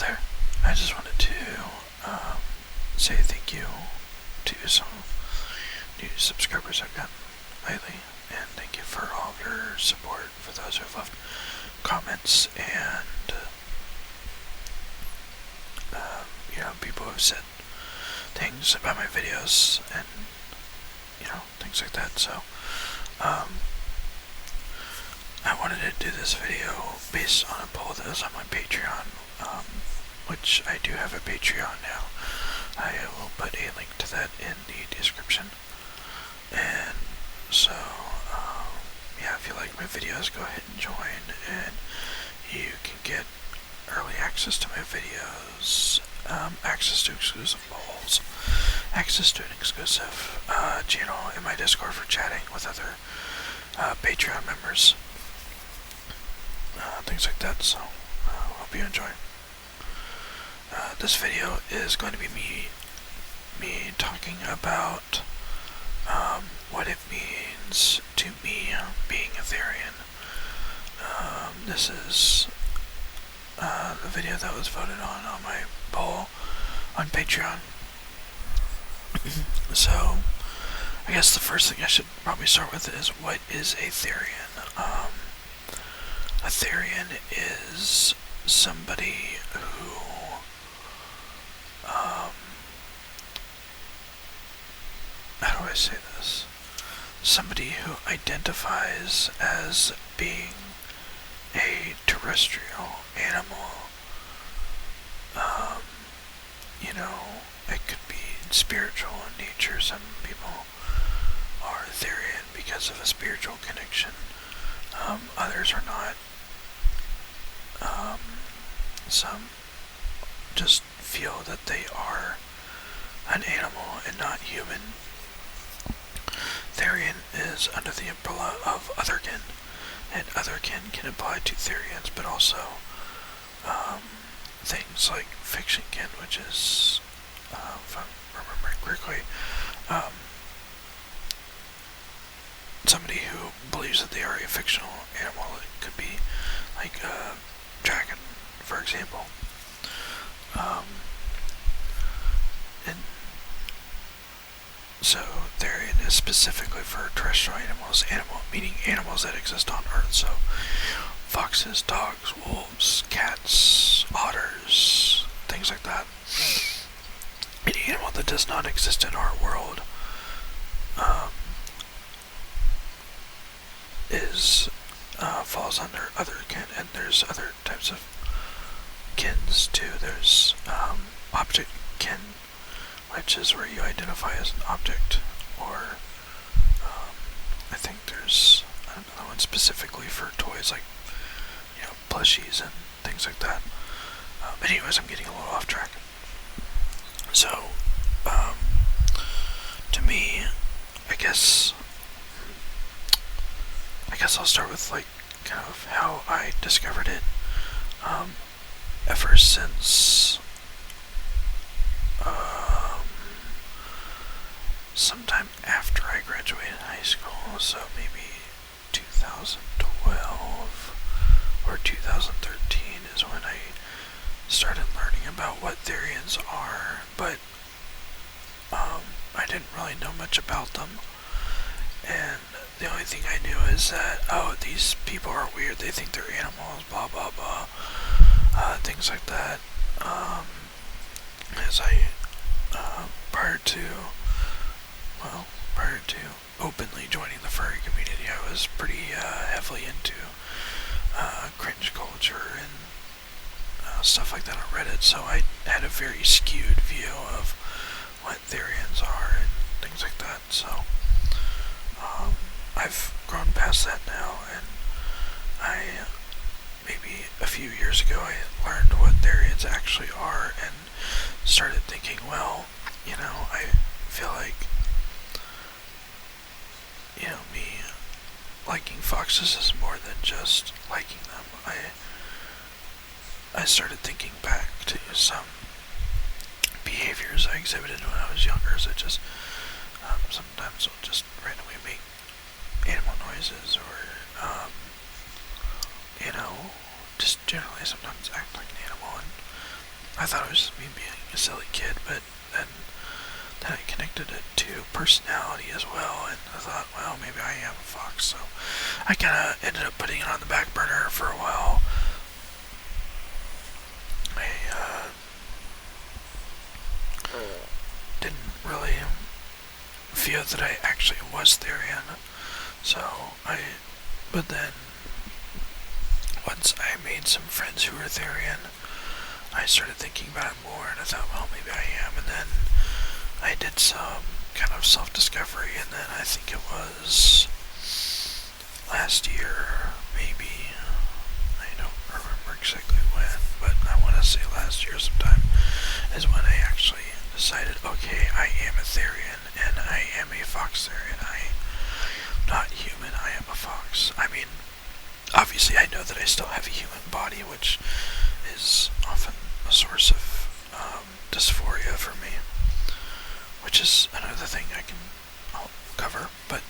there. I just wanted to say thank you to some new subscribers I've gotten lately, and thank you for all of your support, for those who have left comments, and people who have said things about my videos, and things like that. So I wanted to do this video based on a poll that was on my Patreon, which I do have a Patreon now. I will put a link to that in the description. And so, if you like my videos, go ahead and join, and you can get early access to my videos, access to exclusive polls, access to an exclusive channel in my Discord for chatting with other Patreon members, things like that. So, hope you enjoy. This video is going to be me talking about what it means to me being a therian. This is the video that was voted on my poll on Patreon. So, I guess the first thing I should probably start with is, what is a therian? A therian is somebody who how do I say this? Somebody who identifies as being a terrestrial animal. It could be spiritual in nature. Some people are therian because of a spiritual connection. Others are not. Some just feel that they are an animal and not human. Therian is under the umbrella of otherkin, and otherkin can apply to therians, but also things like fictionkin, which is, if I'm remembering correctly, somebody who believes that they are a fictional animal. It could be like a dragon, for example. And so therian is specifically for terrestrial animals, meaning animals that exist on Earth. So foxes, dogs, wolves, cats, otters, things like that. Any animal that does not exist in our world falls under otherkin, and there's other types of kins too. There's object kin, which is where you identify as an object, or I think there's another one specifically for toys, like plushies and things like that. Anyways, I'm getting a little off track. So, to me, I guess I'll start with kind of how I discovered it. Ever since sometime after I graduated high school, so maybe 2012 or 2013 is when I started learning about what therians are, but I didn't really know much about them, and the only thing I knew is that, these people are weird, they think they're animals, blah blah blah, things like that. As I, prior to openly joining the furry community, I was pretty heavily into cringe culture and stuff like that on Reddit, so I had a very skewed view of what therians are and things like that. So I've grown past that now, and maybe a few years ago I learned what therians actually are and started thinking, well, I feel like me liking foxes is more than just liking them. I started thinking back to some behaviors I exhibited when I was younger, such as sometimes I'll just randomly make animal noises, or just generally sometimes act like an animal, and I thought it was just me being a silly kid, but then I connected it to personality as well, and I thought, well, maybe I am a fox, so I kind of ended up putting it on the back burner for a while. I didn't really feel that I actually was therian, but then once I made some friends who were therian, I started thinking about it more, and I thought, well, maybe I am, and then I did some kind of self-discovery, and then I think it was last year, maybe, I don't remember exactly when, but I want to say last year sometime, is when I actually decided, okay, I am a therian, and I am a fox therian. I am not human, I am a fox. I mean, obviously I know that I still have a human body, which is often a source of dysphoria for me, which is another thing I'll cover, but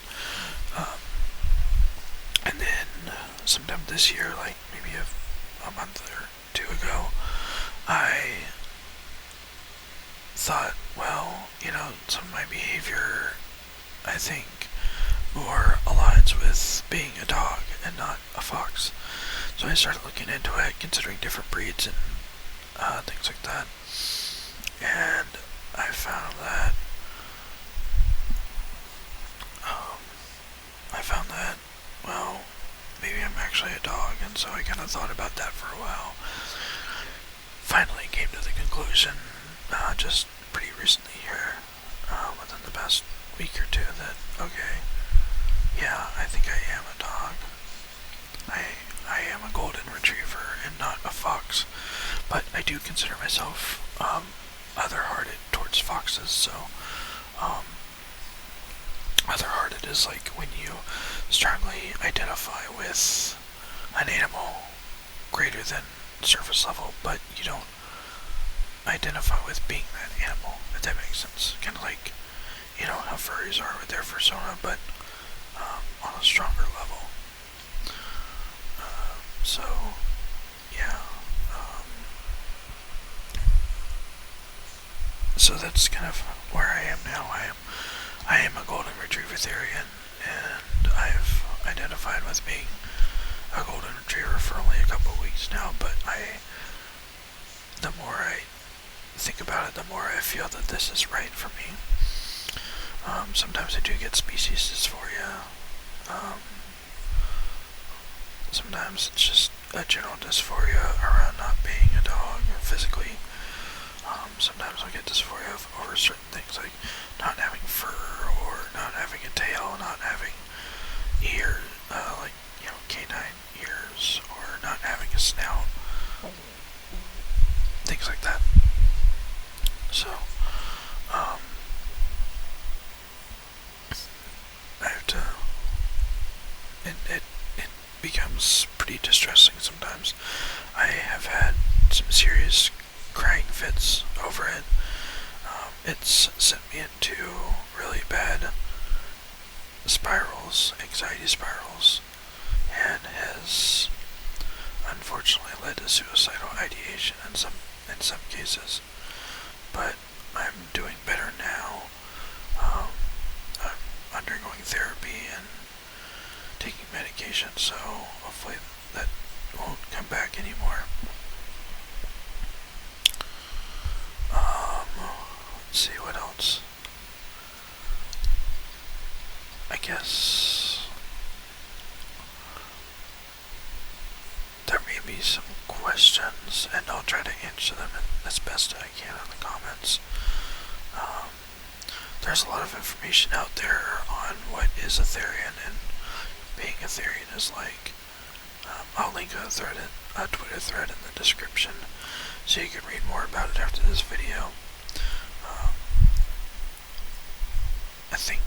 and then sometime this year, like maybe a month or two ago, I thought, well, some of my behavior, I think, more aligns with being a dog and not a fox. So I started looking into it, considering different breeds and things like that. And I found that, well, maybe I'm actually a dog, and so I kind of thought about that for a while. Finally came to the conclusion, just pretty recently here, within the past week or two, that, okay, yeah, I think I am a dog. I am a golden retriever and not a fox, but I do consider myself other-hearted towards foxes, so other-hearted is like when you strongly identify with an animal greater than surface level, but you don't identify with being that animal, if that makes sense. Kind of like, how furries are with their persona, but on a stronger level. So, yeah. So that's kind of where I am now. I am a golden retriever therian, and I've identified with being a golden retriever for only a couple of weeks now, but the more I think about it, the more I feel that this is right for me. Sometimes I do get species dysphoria. Sometimes it's just a general dysphoria around not being a dog physically. Sometimes I'll get dysphoria over certain things, like not having fur, or not having a tail, not having ears, canine ears, or not having a snout. Things like that. So, I have to, it becomes pretty distressing sometimes. I have had some serious crying fits over it. It's sent me into really bad spirals, anxiety spirals, and has unfortunately led to suicidal ideation in some cases. But I'm doing better now. I'm undergoing therapy and taking medication, so hopefully that won't come back anymore. Let's see what else. I guess there may be some questions, and I'll try to answer them as best I can in the comments. There's a lot of information out there on what is a therian and being a therian is like. I'll link a Twitter thread in the description so you can read more about it after this video. I think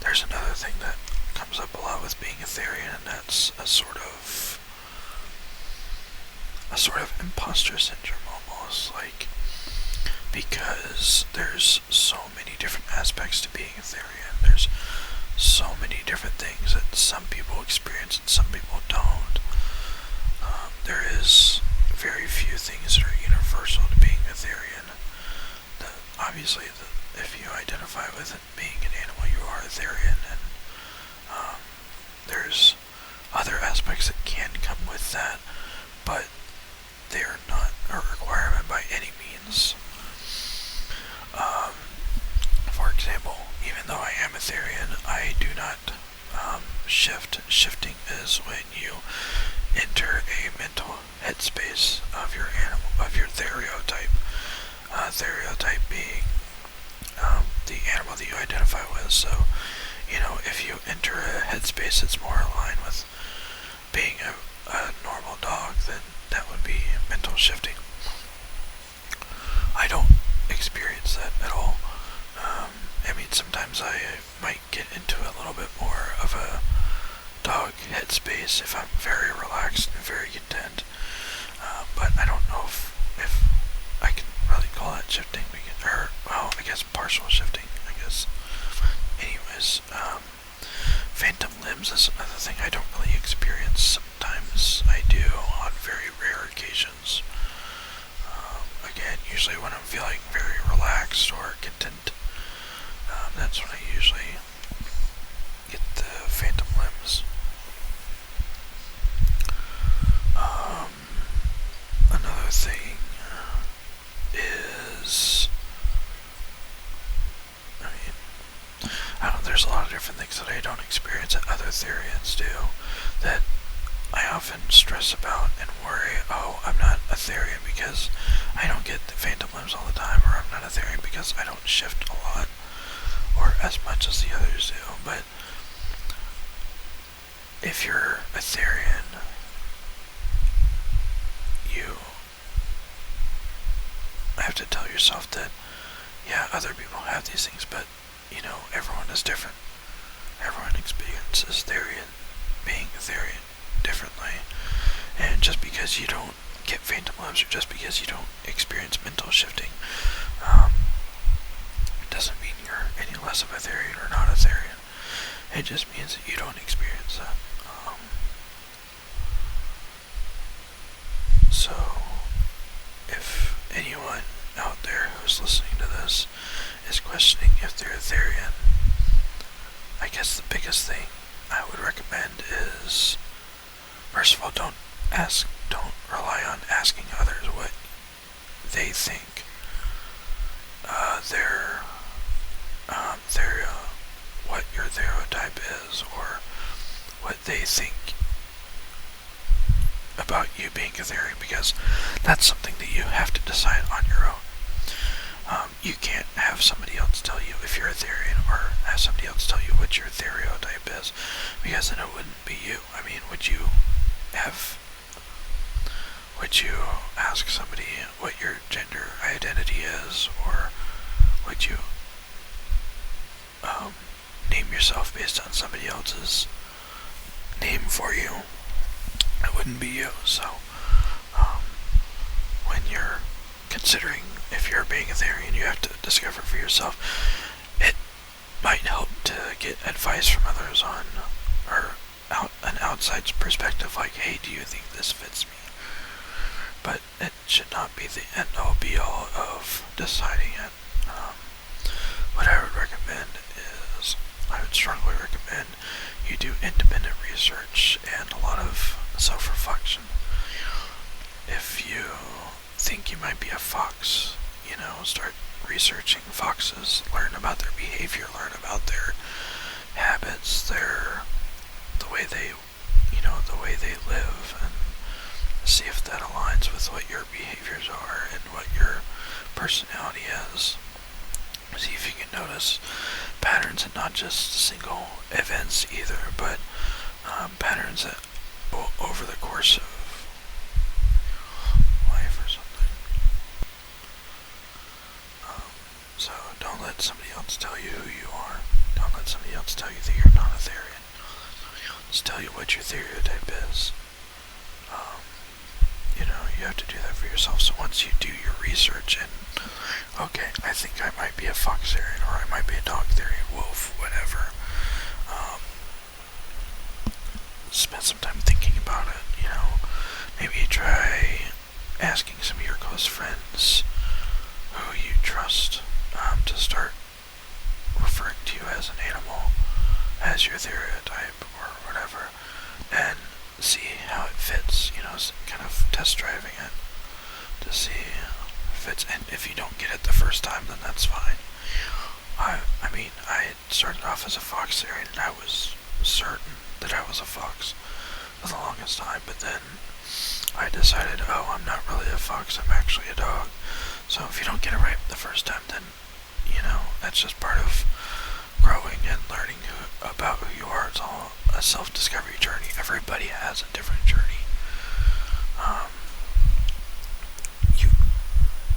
there's another thing that comes up a lot with being a therian, and that's a sort of imposter syndrome almost, like, because there's so many different aspects to being a therian. There's so many different things that some people experience and some people don't. There is with it being an animal, you are a therian, and there's other aspects that can come with that, but they are not a requirement by any means. For example, even though I am a therian, I do not shift. Shifting is when you enter a mental headspace of your animal, of your stereotype. Stereotype being the animal that you identify with. So, if you enter a headspace that's more aligned with being a normal dog, then that would be mental shifting. I don't experience that at all. Sometimes I might get into a little bit more of a dog headspace if I'm very relaxed and very content. But I don't know if I can really call that shifting. I guess partial shifting, I guess. Anyways, phantom limbs is another thing I don't really experience. Sometimes I do on very rare occasions. Again, usually when I'm feeling very relaxed or content, that's when I usually get the phantom limbs. Another thing is, there's a lot of different things that I don't experience that other therians do that I often stress about and worry, I'm not a therian because I don't get the phantom limbs all the time, or I'm not a therian because I don't shift a lot, or as much as the others do. But if you're a therian, you have to tell yourself that, yeah, other people have these things, but, everyone is different. Everyone experiences being a therian differently. And just because you don't get phantom limbs, or just because you don't experience mental shifting, doesn't mean you're any less of a therian or not a therian. It just means that you don't experience that. So, if anyone out there who's listening to this is questioning if they're a therian, I guess the biggest thing I would recommend is, first of all, don't rely on asking others what they think what your stereotype is, or what they think about you being a therian, because that's something that you have to decide on your own. You can't have somebody else tell you if you're a therian, or have somebody else tell you what your stereotype is, because then it wouldn't be you. Would you ask somebody what your gender identity is, or would you name yourself based on somebody else's name for you? It wouldn't be you. So when you're considering if you're being a therian, you have to discover for yourself. It might help to get advice from others on, or an outside perspective, like, hey, do you think this fits me? But it should not be the end-all be-all of deciding it. What I would recommend is, I would strongly recommend you do independent research and a lot of self-reflection. If you think you might be a fox, start researching foxes, learn about their behavior, learn about their habits, the way they live, and see if that aligns with what your behaviors are and what your personality is. See if you can notice patterns, and not just single events either, but patterns that go over the course of life or something. So don't let somebody else tell you who you are. Don't let somebody else tell you that you're not a therian. Just tell you what your stereotype is. You have to do that for yourself. So once you do your research and, okay, I think I might be a fox therian, or I might be a dog therian, wolf, whatever. Spend some time thinking about it. Maybe try asking some of your close friends who you trust to start referring to you as an animal, as your stereotype or whatever, and see how it fits, kind of test driving it to see if it fits. And if you don't get it the first time, then that's fine. I mean, I started off as a fox therian, and I was certain that I was a fox for the longest time, but then I decided, oh, I'm not really a fox, I'm actually a dog. So if you don't get it right the first time, then, that's just part of growing and learning about who you are. It's all a self-discovery journey. Everybody has a different journey. You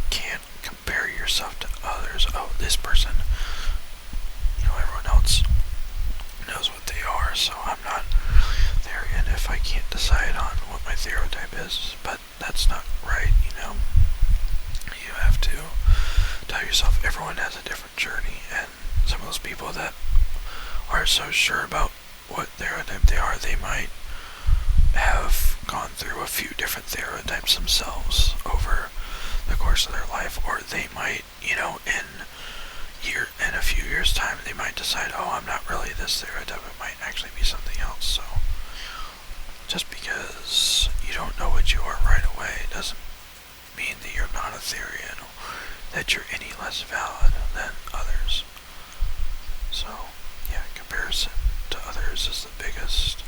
can't compare yourself to others. Oh, this person, everyone else knows what they are, so I'm not therian if I can't decide on what my stereotype is. But that's not right, You have to tell yourself everyone has a different journey, and some of those people that are so sure about what stereotype they are, they might have gone through a few different stereotypes themselves over the course of their life, or they might, in a few years' time, they might decide, oh, I'm not really this stereotype, it might actually be something else. So just because you don't know what you are right away doesn't mean that you're not a therian, or that you're any less valid than others. So, yeah, comparison to others is the biggest.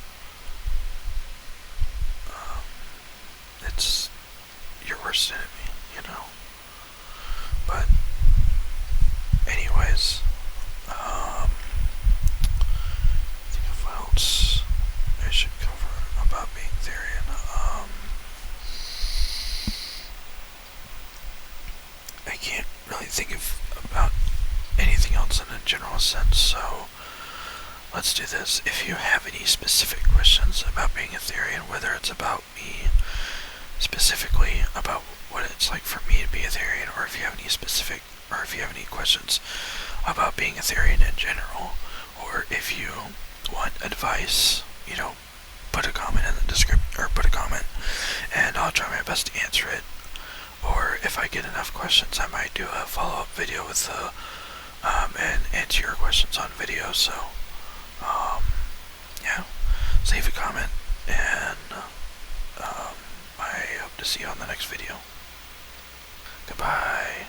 It's your worst enemy, But, anyways, think of what else I should cover about being therian. I can't really think of about anything else in a general sense, so let's do this. If you have any specific questions about being a therian, whether it's about me specifically, about what it's like for me to be a therian, or if you have any questions about being a therian in general, or if you want advice, put a comment in the description, or put a comment, and I'll try my best to answer it. Or if I get enough questions, I might do a follow-up video with and answer your questions on video. So, yeah, so leave a comment, and I hope to see you on the next video. Goodbye.